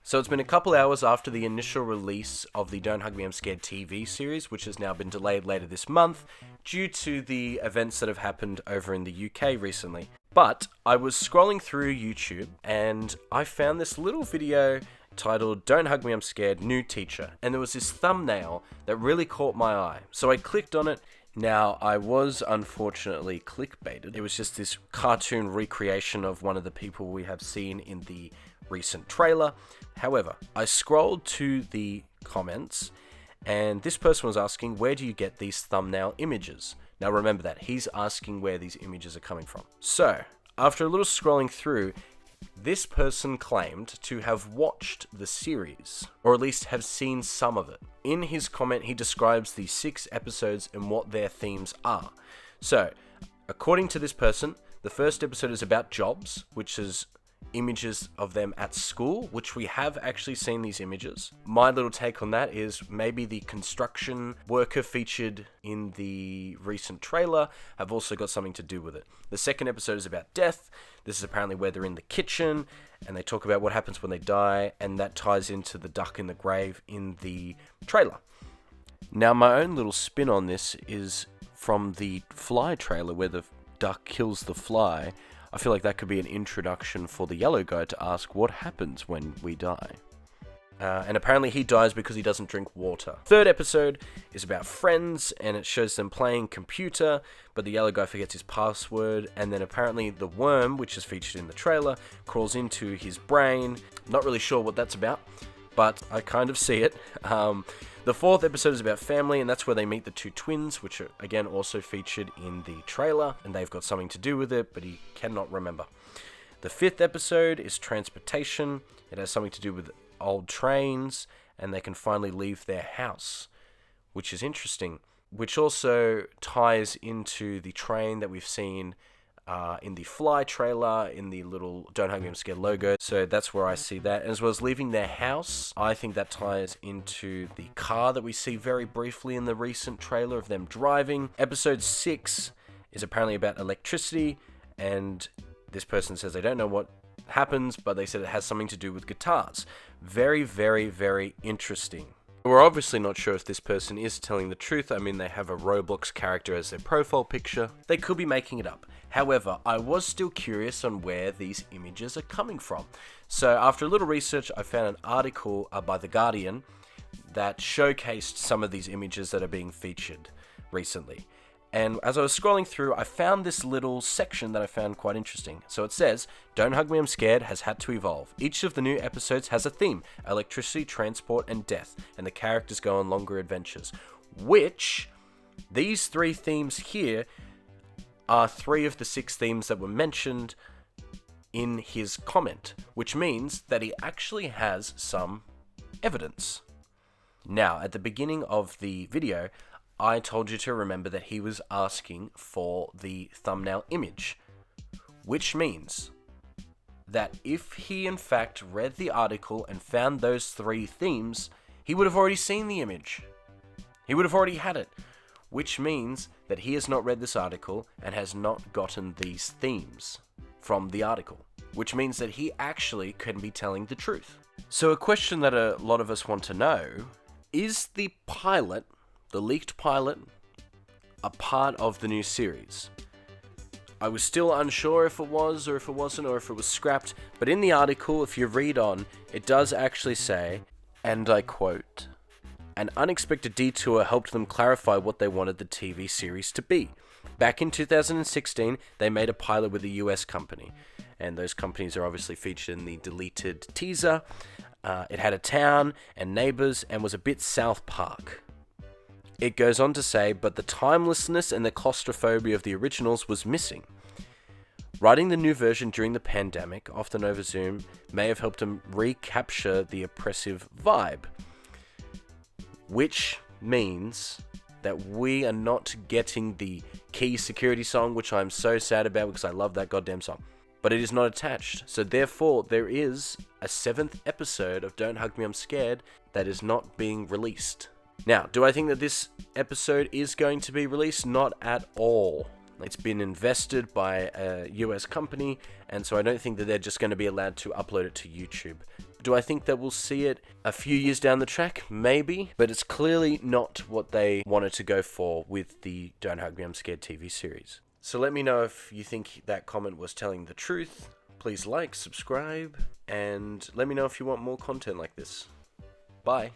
So it's been a couple hours after the initial release of the Don't Hug Me I'm Scared TV series, which has now been delayed later this month due to the events that have happened over in the UK recently. But I was scrolling through YouTube and I found this little video titled Don't Hug Me I'm Scared, New Teacher. And there was this thumbnail that really caught my eye. So I clicked on it. Now, I was unfortunately clickbaited. It was just this cartoon recreation of one of the people we have seen in the recent trailer. However, I scrolled to the comments and this person was asking, where do you get these thumbnail images? Now remember that, he's asking where these images are coming from. So, after a little scrolling through, this person claimed to have watched the series, or at least have seen some of it. In his comment, he describes the 6 episodes and what their themes are. So, according to this person, the first episode is about jobs, which is images of them at school, which we have actually seen these images. My little take on that is maybe the construction worker featured in the recent trailer have also got something to do with it. The second episode is about death. This is apparently where they're in the kitchen and they talk about what happens when they die, and that ties into the duck in the grave in the trailer. Now, my own little spin on this is from the Fly trailer where the duck kills the fly. I feel like that could be an introduction for the yellow guy to ask what happens when we die. And apparently he dies because he doesn't drink water. Third episode is about friends, and it shows them playing computer, but the yellow guy forgets his password, and then apparently the worm, which is featured in the trailer, crawls into his brain. Not really sure what that's about, but I kind of see it. The fourth episode is about family, and that's where they meet the 2 twins, which are, again, also featured in the trailer, and they've got something to do with it, but he cannot remember. The 5th episode is transportation. It has something to do with old trains, and they can finally leave their house, which is interesting, which also ties into the train that we've seen in the Fly trailer, in the little Don't Hug Me I'm Scared logo. So that's where I see that. As well as leaving their house, I think that ties into the car that we see very briefly in the recent trailer of them driving. Episode 6 is apparently about electricity, and this person says they don't know what happens, but they said it has something to do with guitars. Very, very, very interesting. We're obviously not sure if this person is telling the truth. I mean, they have a Roblox character as their profile picture. They could be making it up. However, I was still curious on where these images are coming from. So after a little research, I found an article by The Guardian that showcased some of these images that are being featured recently. And as I was scrolling through, I found this little section that I found quite interesting. So it says, Don't Hug Me I'm Scared has had to evolve. Each of the new episodes has a theme: electricity, transport, and death. And the characters go on longer adventures. Which, these 3 themes here are 3 of the 6 themes that were mentioned in his comment. Which means that he actually has some evidence. Now, at the beginning of the video, I told you to remember that he was asking for the thumbnail image, which means that if he in fact read the article and found those 3 themes, he would have already seen the image. He would have already had it, which means that he has not read this article and has not gotten these themes from the article, which means that he actually can be telling the truth. So a question that a lot of us want to know, is the pilot, the leaked pilot, a part of the new series? I was still unsure if it was or if it wasn't, or if it was scrapped, but in the article, if you read on, it does actually say, and I quote, "An unexpected detour helped them clarify what they wanted the TV series to be. Back in 2016, they made a pilot with a US company, and those companies are obviously featured in the deleted teaser. It had a town and neighbors and was a bit South Park. It goes on to say, but the timelessness and the claustrophobia of the originals was missing. Writing the new version during the pandemic, often over Zoom, may have helped them recapture the oppressive vibe. Which means that we are not getting the key security song, which I'm so sad about because I love that goddamn song. But it is not attached. So therefore, there is a 7th episode of Don't Hug Me I'm Scared that is not being released. Now, do I think that this episode is going to be released? Not at all. It's been invested by a US company, and so I don't think that they're just going to be allowed to upload it to YouTube. Do I think that we'll see it a few years down the track? Maybe. But it's clearly not what they wanted to go for with the Don't Hug Me, I'm Scared TV series. So let me know if you think that comment was telling the truth. Please like, subscribe, and let me know if you want more content like this. Bye.